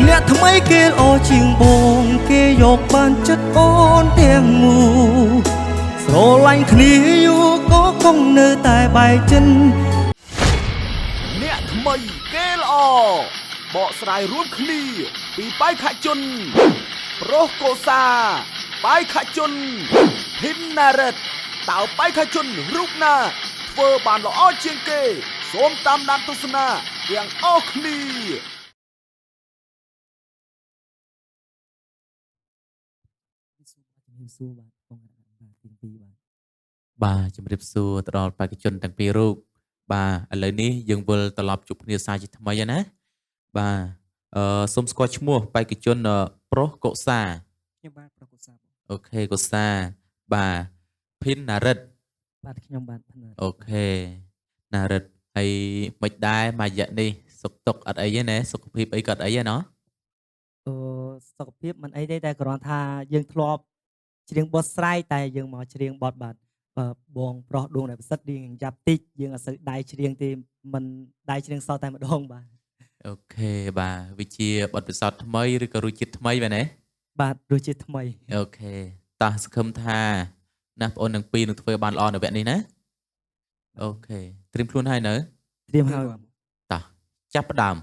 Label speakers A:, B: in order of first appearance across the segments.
A: អ្នកថ្មីគេល្អជាងបងគេយកបានចិត្តអូនទាំងមូស្រឡាញ់គ្នាយូរក៏គង់នៅតែបែកចិន
B: អ្នកថ្មីគេល្អបកស្រាយរួមគ្នាពីបេក្ខជនប្រុសកុសាបេក្ខជនហ៊ីនណារ៉េតតើបេក្ខជនរូបណាធ្វើបានល្អជាងគេសូមតាមដានទស្សនាទាំងអស់គ្នា
C: បាទជំរាបសួរទៅដល់បេក្ខជនទាំងពីររូបបាទឥឡូវនេះយើងវិលត្រឡប់ជួបគ្នាសារជាថ្មីហើយណាបាទសូមស្គាល់ឈ្មោះបេក្ខជនប្រុសកុសា
A: ខ្ញុំបាទប្រុសកុសា
C: អូខេកុសាបាទភិនណារិត
A: បាទខ្ញុំបាទ
C: អូខេណារិតហើយមិនដែរមួយរយៈនេះសុខទុក្ខអត់អីទេណាសុខភាពអីក៏អត់អីទេណោះ
A: សុខភាពមិនអីទេតែគ្រាន់ថាយើងធ្លាប់ច្រៀងបទស្រែកតែយើងមកច្រៀងបទបាទបងប្រុសដួងដែលប្រសិទ្ធរៀងយ៉ាប់តិចយើងអត់សូវដៃច្រៀងទេមិនដៃច្រៀងសតតែម្ដងបាទ
C: អូខេបាទវាជាបទពិសោធន៍ថ្មីឬក៏រសជាតិថ្មីបែបណា
A: បាទរសជាតិថ្មី
C: អូខេតោះសង្ឃឹមថាណាស់បងអូនទាំងពីរនឹងធ្វើបានល្អនៅវគ្គនេះណាអូខេត្រៀមខ្លួនហើយនៅ
A: ត្រៀមហើយ
C: តោះចាប់ផ្ដើម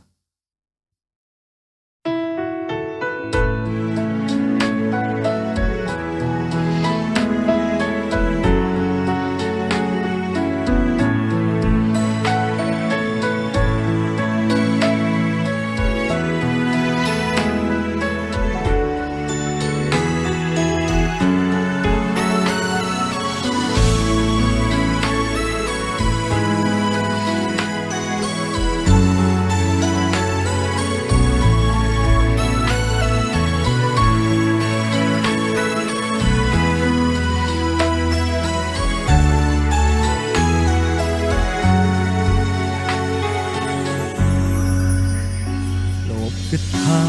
A: គិតថា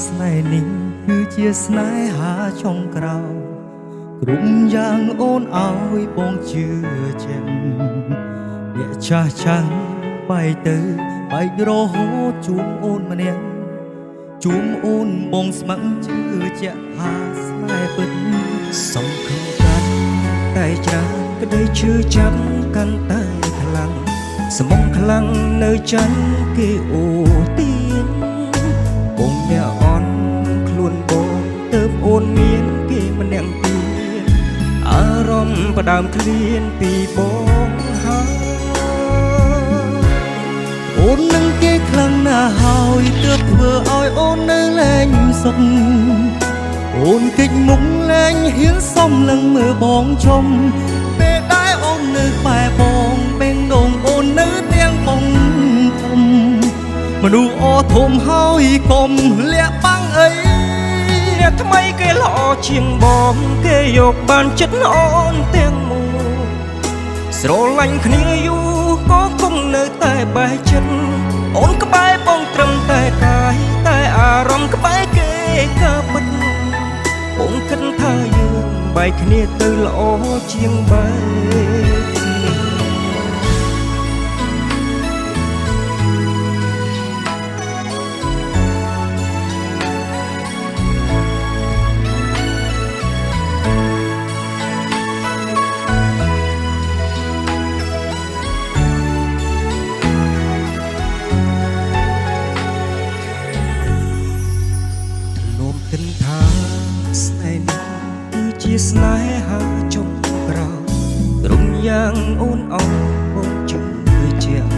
A: ស្នេហ៍នេះគឺជាស្នេហាចុងក្រោយគ្រប់យ៉ាងអូនឲ្យបងជឿជាក់អ្នកចាស់ចាំងបែកទៅបែករហូតជួមអូនម្នាក់ជួមអូនបងស្មឹងជឿជាក់ថាស្នេហ៍ពិតសង្ឃឹមកាន់តែច្រើនក្តីជឿចាំកាន់តែខ្លាំងស្មងខ្លាំងនៅចាញ់គេអូទាញបងអ្នកអន់ខ្លួនបងទៅអូនមានគេម្នាក់ទៀតអារម្មណ៍ផ្ដើមឃ្លានពីបងហើយអូននឹងគេខ្លាំងណាស់ហើយទើបធ្វើឲ្យអូននៅលែងសុខអូនគេចមុខលែងហ៊ានសំលឹងមើលបងជុំពេលដែលអូននៅក្បែរបងបេងដូងអូននៅទាំងបងធំមនុស្សអធំហើយកុំលាក់បាំងអីអ្នកថ្មីគេល្អជាងបងគេយកបានចិត្តអូនទាំងមូលស្រឡាញ់គ្នាយូរក៏គង់នៅតែបែកចិត្តអូនក្បែរបងត្រឹមតែកាយតែអារម្មណ៍ក្បែរគេក៏ពិតអូនគិតថាយើងបែកគ្នាទៅល្អជាងបែកស្នេហាចុងក្រោយក្រុមយ៉ាងអូនអស់បងជឿជាក់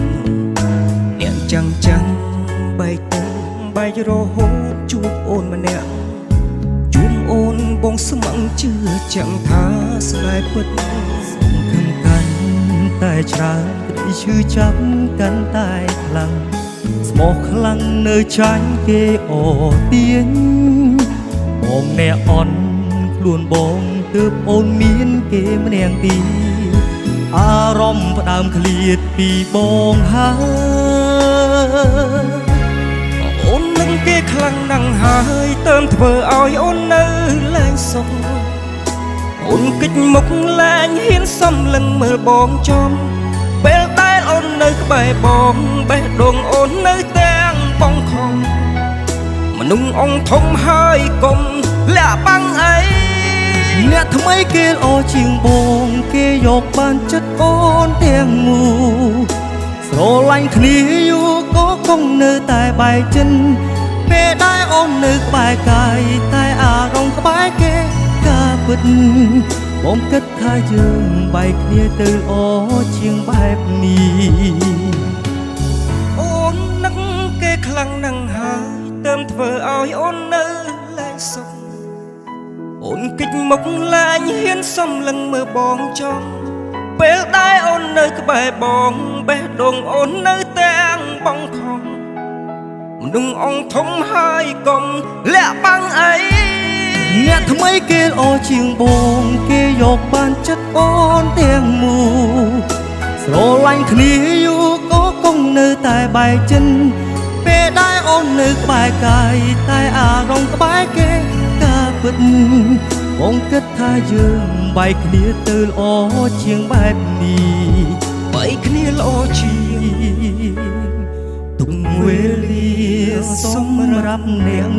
A: អ្នកចាំងបែកទៅបែករហូតជួបអូនម្នាក់ជួបអូនបងស្មឹងជឿជាក់ថាស្នេហ៍ពិតសង្ឃឹមកាន់តែច្រើនក្តីឈឺចាប់កាន់តែខ្លាំងស្មោះខ្លាំងនៅចាញ់គេអូទាញបងអ្នកអន់ខ្លួនបងទើបអូនមានគេម្នាក់ទីអារម្មណ៍ផ្ដើមឃ្លាតពីបងហើយអូននឹងគេខ្លាំងណាស់ហើយទើបធ្វើឲ្យអូននៅលែងសុខអូនគិចមុខលែងហ៊ានសំលឹងមើលបងចំពេលដែលអូននៅក្បែរបងបេះដូងអូននៅទាំងបងខំ
D: មនុស្សអង្គធំហើយកុំលាក់បាំងអី
A: អ្នកថ្មីគេល្អជាងបងគេយកបានចិត្តអូនទាំងមូលស្រឡាញ់គ្នាយូរក៏គង់នៅតែបែកចិនពេលដែលអូននៅក្បែរកាយតែអារម្មណ៍ក្បែរគេការពិតបងគិតថាយើងបែកគ្នាទៅល្អជាងបែបនេះ
D: អូននឹកគេខ្លាំងណាស់ហើយទើបធ្វើឲ្យអូននៅលែងសុខអូនគិចមុខលែងហ៊ានសំលឹងមើលបងចំពេលដែលអូននៅក្បែរបងបេះដូងអូននៅទាំងបងខំមនុស្សអង្គធំហើយកុំលាក់បាំងអី
A: អ្នកថ្មីគេល្អជាងបងគេយកបានចិត្តអូនទាំងមូលស្រឡាញ់គ្នាយូរក៏គង់នៅតែបែកចិនពេលដែលអូននៅក្បែរកាយតែអារម្មណ៍ក្បែរគេការពិតបងគិតថាយើងបែកគ្នាទៅល្អជាងបែបនេះ
D: បែកគ្នាល្អជាង
A: ទុំវេលាសម្រាប់អ្នក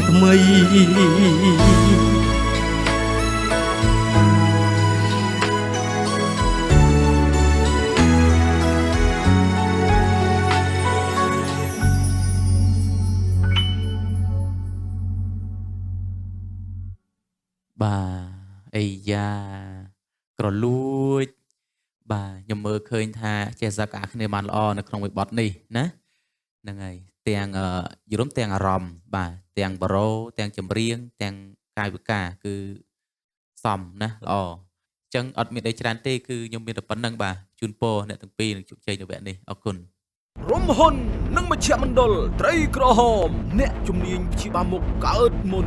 A: ថ្មី
C: បាទអីយ៉ាក្រលួចបាទខ្ញុំមើលឃើញថាចេះសក្ការគ្នាបានល្អនៅក្នុងវិបត្តិនេះណាហ្នឹងហើយទាំងយល់ទាំងអារម្មណ៍បាទទាំងបារោទាំងចម្រៀងទាំងកាយវិការគឺសមណាល្អអញ្ចឹងអត់មានអីច្រើនទេគឺខ្ញុំមានតែប៉ុណ្្នឹងបាទជូនពរអ្នកទាំងពីរនឹងជោគជ័យនៅវគ្គនេះអរគុណ
B: រំហ៊ុននិងមជ្ឈមណ្ឌលត្រីក្រហមអ្នកជំនាញព្យាបាលមុខកើតមុន